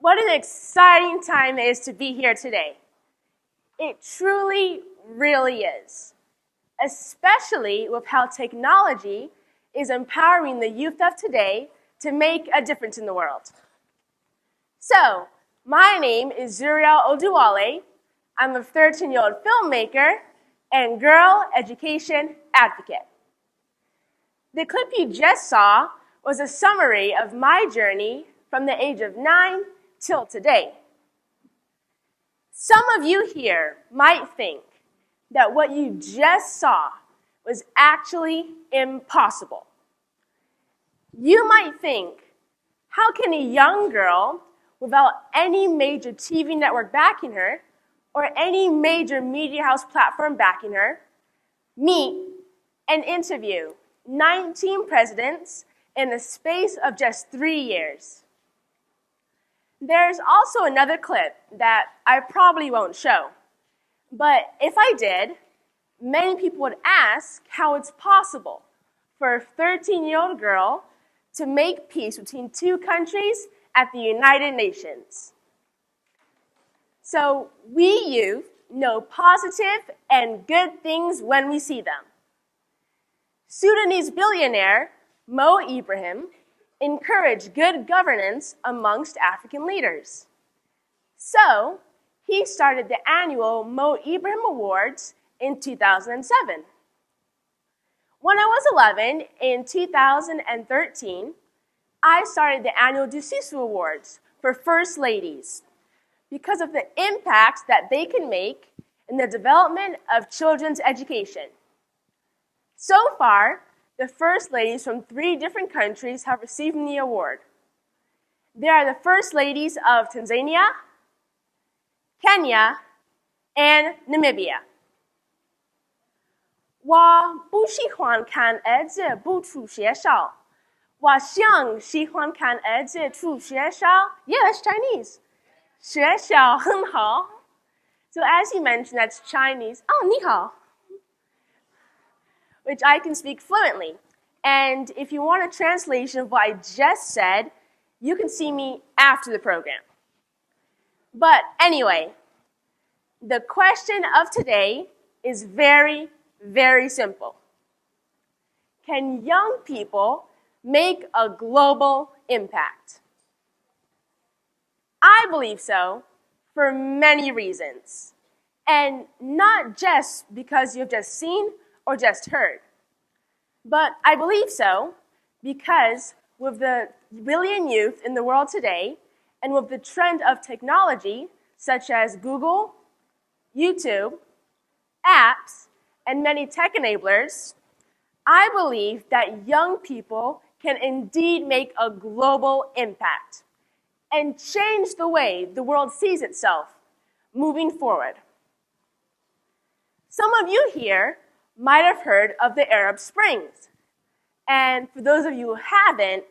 What an exciting time it is to be here today. It truly, really is, especially with how technology is empowering the youth of today to make a difference in the world. So, my name is Zuriel Oduwole. I'm a 13-year-old filmmaker and girl education advocate. The clip you just saw was a summary of my journey from the age of 9 till today. Some of you here might think that what you just saw was actually impossible. You might think, how can a young girl without any major TV network backing her or any major media house platform backing her meet and interview 19 presidents in the space of just 3 years? There's also another clip that I probably won't show, but if I did, many people would ask how it's possible for a 13-year-old girl to make peace between two countries at the United Nations. So we youth know positive and good things when we see them. Sudanese billionaire Mo Ibrahim encouraged good governance amongst African leaders. So he started the annual Mo Ibrahim Awards in 2007. When I was 11, in 2013, I started the annual Dusisu Awards for First Ladies because of the impacts that they can make in the development of children's education. So far, the First Ladies from 3 different countries have received the award. They are the First Ladies of Tanzania, Kenya, and Namibia. 我不喜欢看儿子不去学校。我想喜欢看儿子去学校。Yeah, that's Chinese. 学校很好. So as you mentioned, that's Chinese. Oh, 你好. Which I can speak fluently. And if you want a translation of what I just said, you can see me after the program. But anyway, the question of today is very, very simple. Can young people make a global impact? I believe so for many reasons, and not just because you've just seen or just heard. But I believe so because with the billion youth in the world today, and with the trend of technology such as Google, YouTube, apps, and many tech enablers, I believe that young people can indeed make a global impact and change the way the world sees itself moving forward. Some of you here might have heard of the Arab Springs. And for those of you who haven't,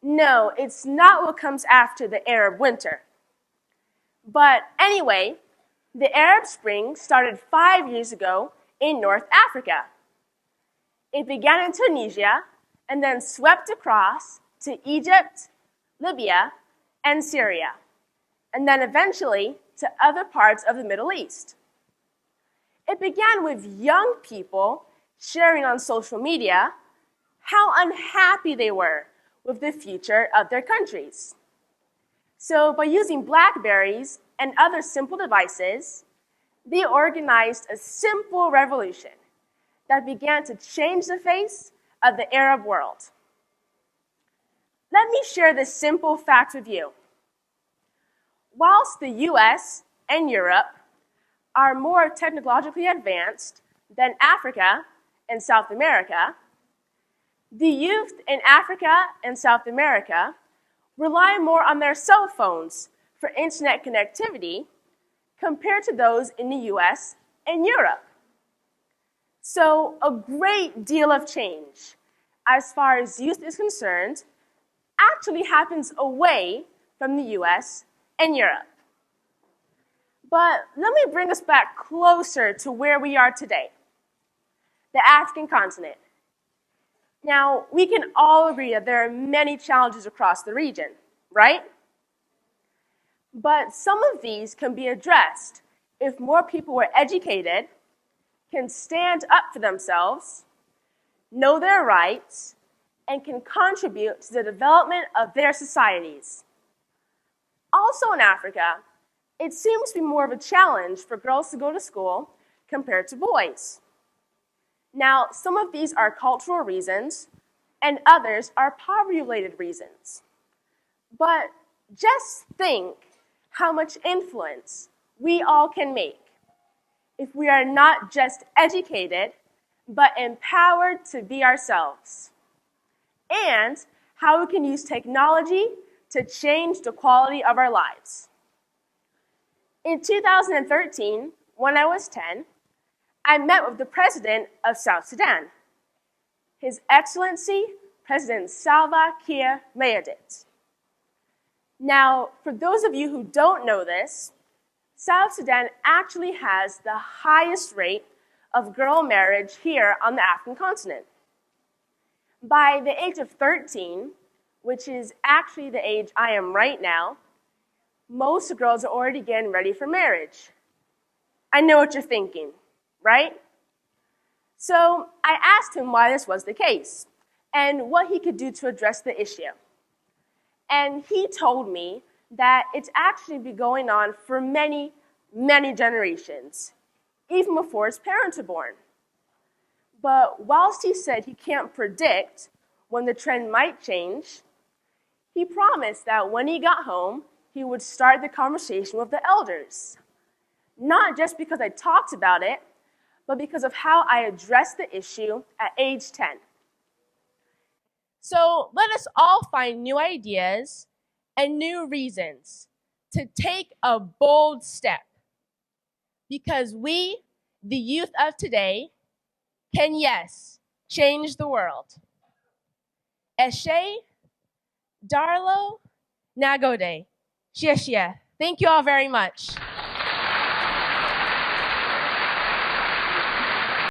no, it's not what comes after the Arab Winter. But anyway, the Arab Spring started 5 years ago in North Africa. It began in Tunisia and then swept across to Egypt, Libya, and Syria, and then eventually to other parts of the Middle East. It began with young people sharing on social media how unhappy they were with the future of their countries. So by using BlackBerries and other simple devices, they organized a simple revolution that began to change the face of the Arab world. Let me share this simple fact with you. Whilst the US and Europe are more technologically advanced than Africa and South America, the youth in Africa and South America rely more on their cell phones for internet connectivity compared to those in the US and Europe. So a great deal of change, as far as youth is concerned, actually happens away from the US and Europe. But let me bring us back closer to where we are today, the African continent. Now, we can all agree that there are many challenges across the region, right? But some of these can be addressed if more people were educated, can stand up for themselves, know their rights, and can contribute to the development of their societies. Also in Africa, it seems to be more of a challenge for girls to go to school compared to boys. Now, some of these are cultural reasons, and others are poverty-related reasons. But just think how much influence we all can make if we are not just educated, but empowered to be ourselves, and how we can use technology to change the quality of our lives. In 2013, when I was 10, I met with the president of South Sudan, His Excellency President Salva Kiir Mayardit. Now, for those of you who don't know this, South Sudan actually has the highest rate of girl marriage here on the African continent. By the age of 13, which is actually the age I am right now, most girls are already getting ready for marriage. I know what you're thinking, right? So I asked him why this was the case and what he could do to address the issue. And he told me that it's actually been going on for many, many generations, even before his parents were born. But whilst he said he can't predict when the trend might change, he promised that when he got home, he would start the conversation with the elders. Not just because I talked about it, but because of how I addressed the issue at age 10. So let us all find new ideas and new reasons to take a bold step. Because we, the youth of today, can, yes, change the world. Eshe, Darlo, Nagode, Xie xie. Thank you all very much.